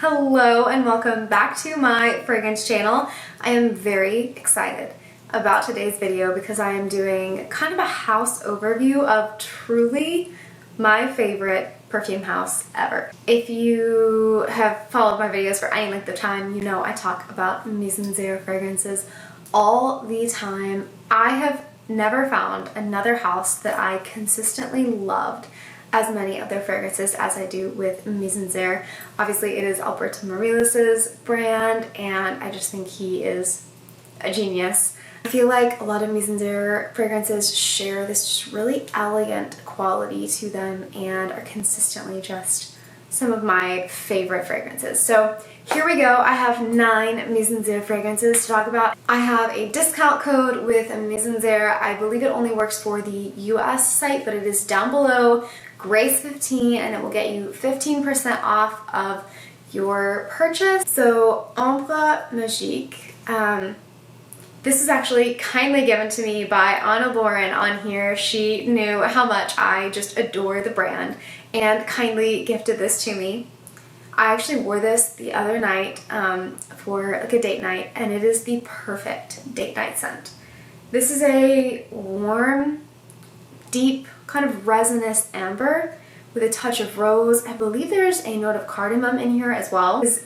Hello and welcome back to my fragrance channel. I am very excited about today's video because I am doing kind of a house overview of truly my favorite perfume house ever. If you have followed my videos for any length of time, you know I talk about Mizensir fragrances all the time. I have never found another house that I consistently loved as many of their fragrances as I do with Mizensir. Obviously it is Alberto Morillas's brand and I just think he is a genius. I feel like a lot of Mizensir fragrances share this just really elegant quality to them and are consistently just some of my favorite fragrances. So here we go. I have 9 Mizensir fragrances to talk about. I have a discount code with Mizensir. I believe it only works for the US site, but it is down below, Grace15, and it will get you 15% off of your purchase. So Ambre Magique. This is actually kindly given to me by Anna Lauren on here. She knew how much I just adore the brand and kindly gifted this to me. I actually wore this the other night for like a date night, and it is the perfect date night scent. This is a warm, deep, kind of resinous amber with a touch of rose. I believe there's a note of cardamom in here as well. It's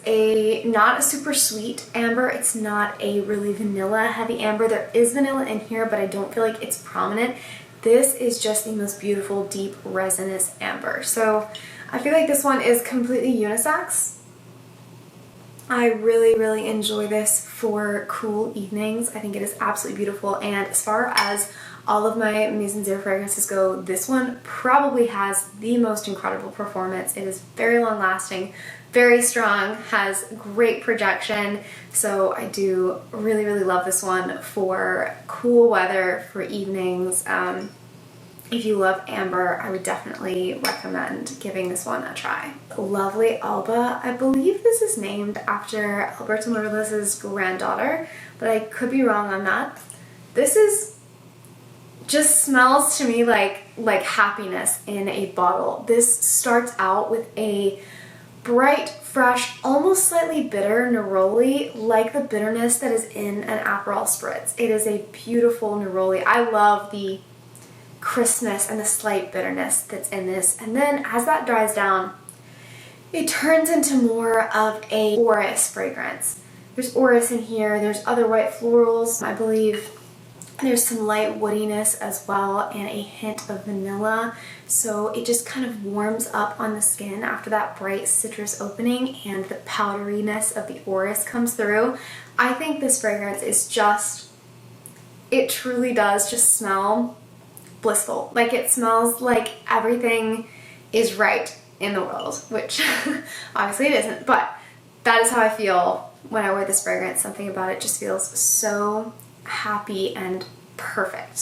not a super sweet amber. It's not a really vanilla heavy amber. There is vanilla in here, but I don't feel like it's prominent. This is just the most beautiful, deep, resinous amber. So I feel like this one is completely unisex. I really enjoy this for cool evenings. I think it is absolutely beautiful, and as far as all of my Mizensir fragrances go, this one probably has the most incredible performance. It is very long lasting, very strong, has great projection, so I do really love this one for cool weather, for evenings. If you love amber, I would definitely recommend giving this one a try. Lovely Alba. I believe this is named after Alberto Morillas's granddaughter, but I could be wrong on that. This is just smells to me like happiness in a bottle. This starts out with a bright, fresh, almost slightly bitter neroli, like the bitterness that is in an Aperol Spritz. It is a beautiful neroli. I love the crispness and the slight bitterness that's in this, and then as that dries down, it turns into more of a orris fragrance. There's orris in here, there's other white florals, I believe. There's some light woodiness as well and a hint of vanilla, so it just kind of warms up on the skin after that bright citrus opening and the powderiness of the orris comes through. I think this fragrance is just, it truly does just smell blissful. Like, it smells like everything is right in the world, which obviously it isn't, but that is how I feel when I wear this fragrance. Something about it just feels so happy and perfect.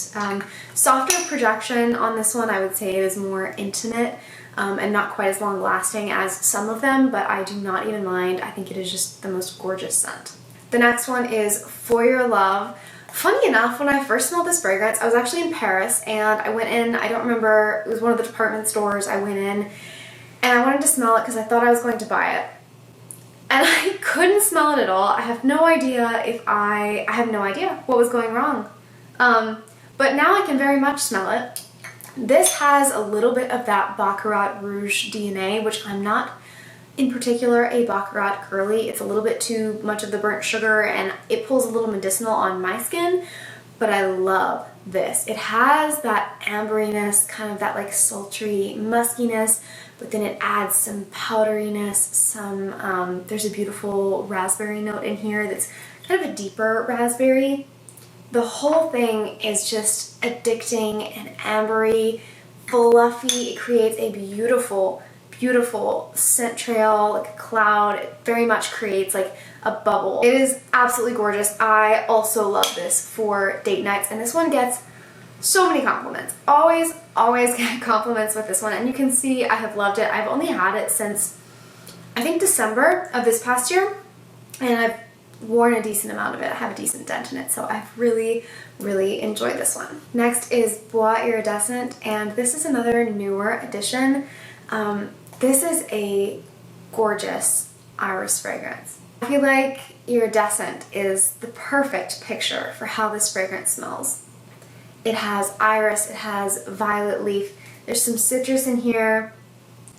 Softer projection on this one. I would say it is more intimate and not quite as long lasting as some of them, but I do not even mind. I think it is just the most gorgeous scent. The next one is For Your Love. Funny enough, when I first smelled this fragrance, I was actually in Paris and I went in, I don't remember, it was one of the department stores I went in, and I wanted to smell it because I thought I was going to buy it. And I couldn't smell it at all. I have no idea if I have no idea what was going wrong. But now I can very much smell it. This has a little bit of that Baccarat Rouge DNA, which I'm not in particular a Baccarat girly. It's a little bit too much of the burnt sugar and it pulls a little medicinal on my skin, but I love this. It has that amberiness, kind of that like sultry muskiness, but then it adds some powderiness, some, there's a beautiful raspberry note in here that's kind of a deeper raspberry. The whole thing is just addicting and ambery, fluffy. It creates a beautiful scent trail, like a cloud. It very much creates like a bubble. It is absolutely gorgeous. I also love this for date nights, and this one gets so many compliments. Always get compliments with this one, and you can see I have loved it. I've only had it since I think December of this past year, and I've worn a decent amount of it. I have a decent dent in it, so I've really enjoyed this one. Next is Bois Iridescent, and this is another newer addition. This is a gorgeous iris fragrance. I feel like Iridescent is the perfect picture for how this fragrance smells. It has iris, it has violet leaf, there's some citrus in here.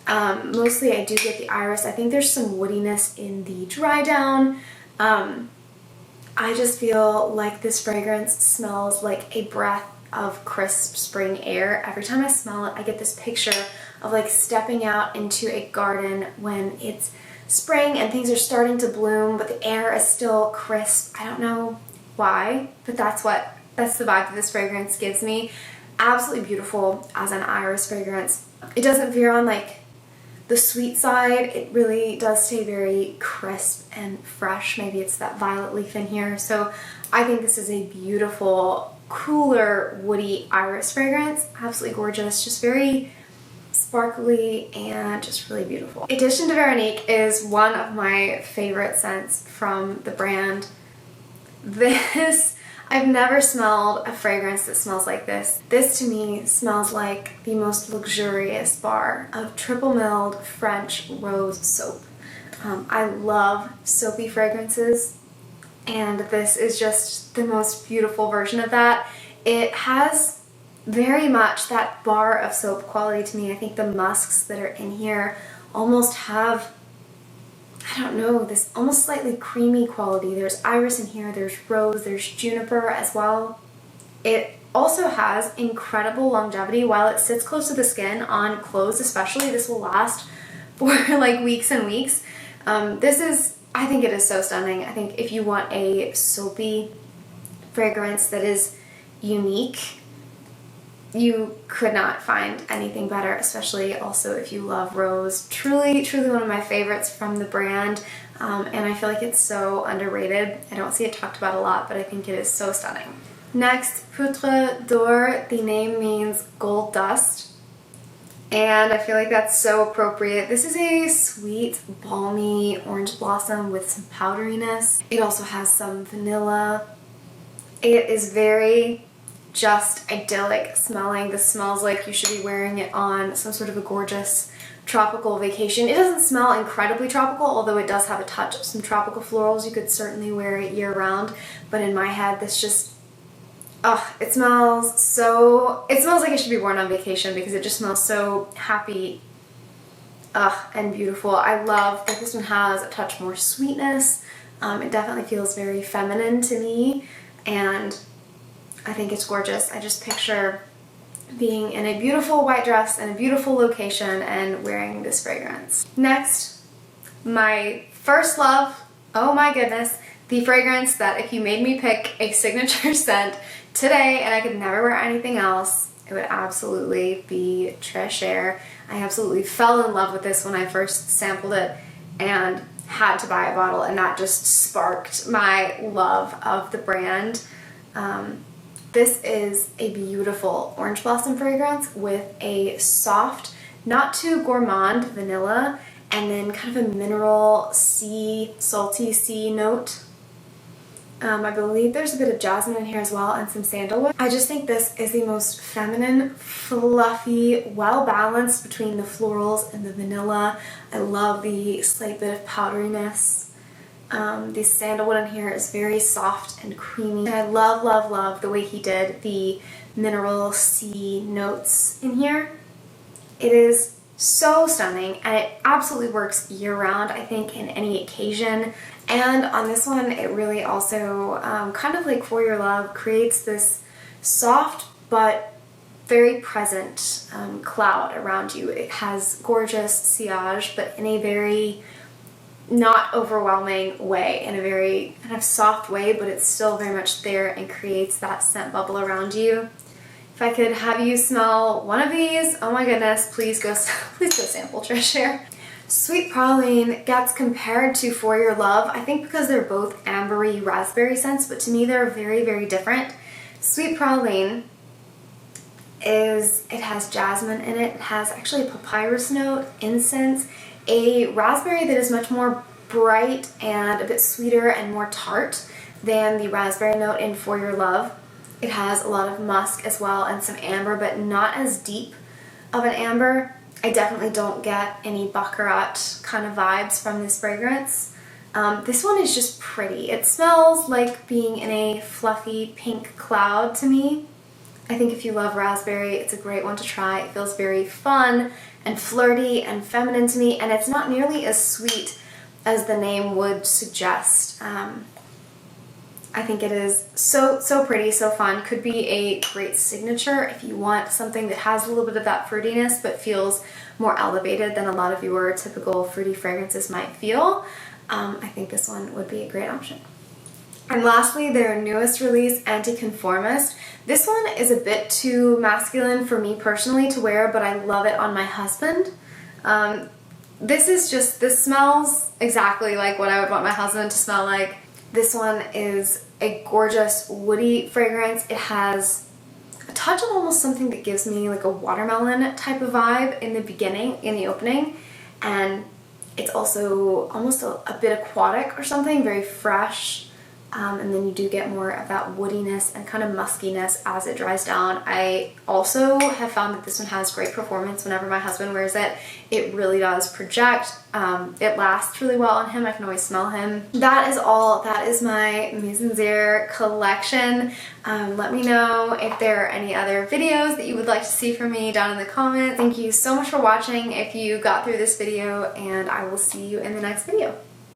Mostly I do get the iris. I think there's some woodiness in the dry down. I just feel like this fragrance smells like a breath of crisp spring air. Every time I smell it, I get this picture of like stepping out into a garden when it's spring and things are starting to bloom, but the air is still crisp. I don't know why, but that's the vibe that this fragrance gives me. Absolutely beautiful as an iris fragrance. It doesn't veer on like the sweet side. It really does stay very crisp and fresh. Maybe it's that violet leaf in here. So I think this is a beautiful, cooler, woody iris fragrance. Absolutely gorgeous. Just very sparkly and just really beautiful. Addition to Veronique is one of my favorite scents from the brand. I've never smelled a fragrance that smells like this. This to me smells like the most luxurious bar of triple milled French rose soap. I love soapy fragrances, and this is just the most beautiful version of that. It has very much that bar of soap quality to me. I think the musks that are in here almost have, I don't know, this almost slightly creamy quality. There's iris in here, there's rose, there's juniper as well. It also has incredible longevity. While it sits close to the skin on clothes especially, this will last for like weeks and weeks. I think it is so stunning. I think if you want a soapy fragrance that is unique, you could not find anything better, especially also if you love rose. Truly, truly one of my favorites from the brand, and I feel like it's so underrated. I don't see it talked about a lot, but I think it is so stunning. Next, Poudre D'Or. The name means gold dust, and I feel like that's so appropriate. This is a sweet, balmy orange blossom with some powderiness. It also has some vanilla. It is very just idyllic smelling. This smells like you should be wearing it on some sort of a gorgeous tropical vacation. It doesn't smell incredibly tropical, although it does have a touch of some tropical florals. You could certainly wear it year round, but in my head this just, it smells like it should be worn on vacation because it just smells so happy and beautiful. I love that this one has a touch more sweetness. It definitely feels very feminine to me, and I think it's gorgeous. I just picture being in a beautiful white dress in a beautiful location and wearing this fragrance. Next, my first love, oh my goodness, the fragrance that if you made me pick a signature scent today and I could never wear anything else, it would absolutely be Chere. I absolutely fell in love with this when I first sampled it and had to buy a bottle, and that just sparked my love of the brand. This is a beautiful orange blossom fragrance with a soft, not too gourmand vanilla, and then kind of a mineral salty sea note. I believe there's a bit of jasmine in here as well and some sandalwood. I just think this is the most feminine, fluffy, well-balanced between the florals and the vanilla. I love the slight bit of powderiness. The sandalwood in here is very soft and creamy. And I love, love, love the way he did the mineral sea notes in here. It is so stunning, and it absolutely works year-round, I think, in any occasion. And on this one, it really also, kind of like For Your Love, creates this soft but very present cloud around you. It has gorgeous sillage, but in a very not overwhelming way, in a very kind of soft way, but it's still very much there and creates that scent bubble around you. If I could have you smell one of these, oh my goodness, please go sample Chere. Sweet Praline gets compared to For Your Love, I think because they're both ambery raspberry scents, but to me they're very, very different. Sweet Praline it has jasmine in it. It has actually a papyrus note, incense, a raspberry that is much more bright and a bit sweeter and more tart than the raspberry note in For Your Love. It has a lot of musk as well and some amber, but not as deep of an amber. I definitely don't get any baccarat kind of vibes from this fragrance. This one is just pretty. It smells like being in a fluffy pink cloud to me. I think if you love raspberry, it's a great one to try. It feels very fun and flirty and feminine to me, and it's not nearly as sweet as the name would suggest. I think it is so pretty, so fun. Could be a great signature if you want something that has a little bit of that fruitiness but feels more elevated than a lot of your typical fruity fragrances might feel. I think this one would be a great option. And lastly, their newest release, Anticonformist. This one is a bit too masculine for me personally to wear, but I love it on my husband. This smells exactly like what I would want my husband to smell like. This one is a gorgeous woody fragrance. It has a touch of almost something that gives me like a watermelon type of vibe in the beginning, in the opening, and it's also almost a bit aquatic or something, very fresh. And then you do get more of that woodiness and kind of muskiness as it dries down. I also have found that this one has great performance whenever my husband wears it. It really does project. It lasts really well on him. I can always smell him. That is all. That is my Mizensir collection. Let me know if there are any other videos that you would like to see from me down in the comments. Thank you so much for watching if you got through this video, and I will see you in the next video.